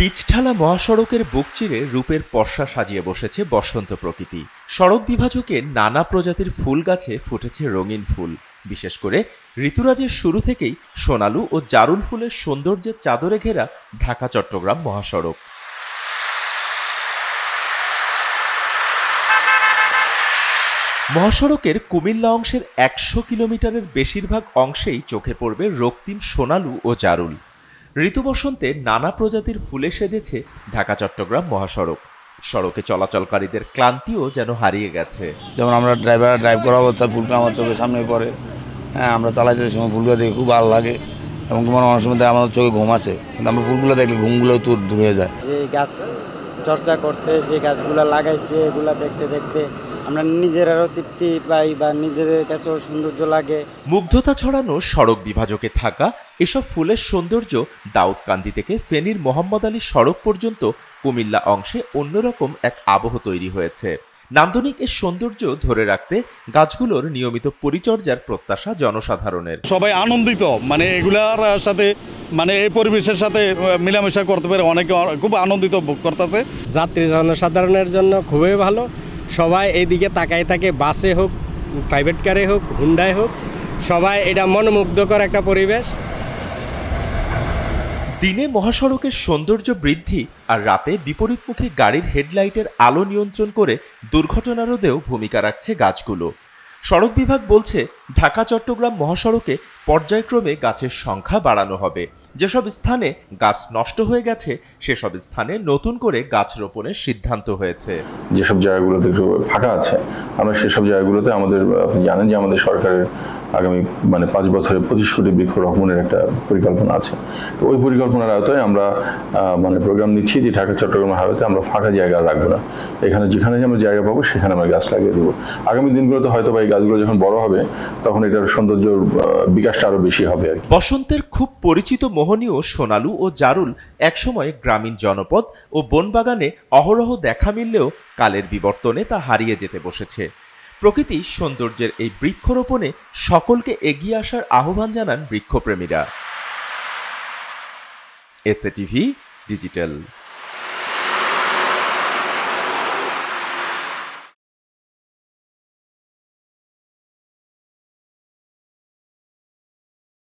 পিচঢালা মহাসড়কের বুক চিরে রূপের পসরা সাজিয়ে বসেছে বসন্ত প্রকৃতি। সড়ক বিভাজকে নানা প্রজাতির ফুল গাছে ফুটেছে রঙিন ফুল। বিশেষ করে ঋতুরাজের শুরু থেকেই সোনালু ও জারুল ফুলের সৌন্দর্যের চাদরে ঘেরা ঢাকা চট্টগ্রাম মহাসড়ক। মহাসড়কের কুমিল্লা অংশের ১০০ কিলোমিটারের বেশিরভাগ অংশেই চোখে পড়বে রক্তিম সোনালু ও জারুল। ঋতু বসন্তে নানা প্রজাতির ফুলে সেজেছে ঢাকা চট্টগ্রাম মহাসড়ক। সড়কে চলাচলকারীদের ক্লান্তিও যেন হারিয়ে গেছে। যেমন আমরা ড্রাইভ করা অবস্থায় ফুলটা আমার চোখের সামনে পড়ে। হ্যাঁ, আমরা চালাইতে সময় ফুলগুলো দেখে খুব ভালো লাগে এবং মানুষের মধ্যে আমাদের চোখে ঘুম আসে, কিন্তু আমরা ফুলগুলো দেখলে ঘুমগুলো তো দূর হয়ে যায়। যে গাছ চর্চা করছে, যে গাছগুলো লাগাইছে, এগুলো দেখতে দেখতে আমরা নিজেরাও তৃপ্তি পাই বা নিজেদের কাছেও সৌন্দর্য লাগে। মুগ্ধতা ছড়ানো সড়ক বিভাজকে থাকা এসব ফুলের সৌন্দর্য দাউদকান্দি থেকে ফেনীর মোহাম্মদ আলী সড়ক পর্যন্ত কুমিল্লা অংশে অন্যরকম এক আবহ তৈরি হয়েছে। নান্দনিক এর সৌন্দর্য ধরে রাখতে গাছগুলোর নিয়মিত পরিচর্যার প্রত্যাশা জনসাধারণের। সবাই আনন্দিত, এগুলার সাথে এই পরিবেশের সাথে মিলামেশা করতে পারে অনেকে খুব আনন্দিত ভোগ করতেছে। যাত্রী জনসাধারণের জন্য খুবই ভালো। সবাই এইদিকে তাকায় থাকে, বাসে হোক, প্রাইভেট কারে হোক, হুন্ডায় হোক, সবাই এটা মনোমুগ্ধকর একটা পরিবেশ। দিনে মহাসড়কের সৌন্দর্য বৃদ্ধি আর রাতে বিপরীতমুখী গাড়ির হেডলাইটের আলো নিয়ন্ত্রণ করে দুর্ঘটনা রোধেও ভূমিকা রাখছে গাছগুলো। সড়ক বিভাগ বলছে, ঢাকা চট্টগ্রাম মহাসড়কে পর্যায়ক্রমে গাছের সংখ্যা বাড়ানো হবে। যেসব স্থানে গাছ নষ্ট হয়ে গেছে সেসব স্থানে নতুন করে গাছ রোপণের সিদ্ধান্ত হয়েছে। যেসব জায়গাগুলোতে একটু ফাঁকা আছে, আমরা সেসব জায়গাগুলোতে আমাদের, আপনি জানেন যে আমাদের সরকারের আগামী 5 বছরে 25 কোটি বৃক্ষ রোপণের একটা পরিকল্পনা আছে। তো ওই পরিকল্পনার আওতায় আমরা প্রোগ্রাম নিচ্ছি যে ঢাকা চট্টগ্রাম হাইওয়েতে আমরা ফাঁকা জায়গা রাখবো না। এখানে যেখানে আমরা জায়গা পাবো সেখানে আমরা গাছ লাগিয়ে দেবো। আগামী দিনগুলোতে হয়তো বা এই গাছগুলো যখন বড় হবে তখন এটার সৌন্দর্য বিকাশটা আরো বেশি হবে আর কি। বসন্তের খুব পরিচিত মোহনীয় সোনালু ও জারুল একসময় গ্রামীণ জনপদ ও বনবাগানে অহরহ দেখা মিললেও কালের বিবর্তনে তা হারিয়ে যেতে বসেছে। প্রকৃতি সৌন্দর্যের এই বৃক্ষরোপণে সকলকে এগিয়ে আসার আহ্বান জানান বৃক্ষপ্রেমীরা। SATV digital.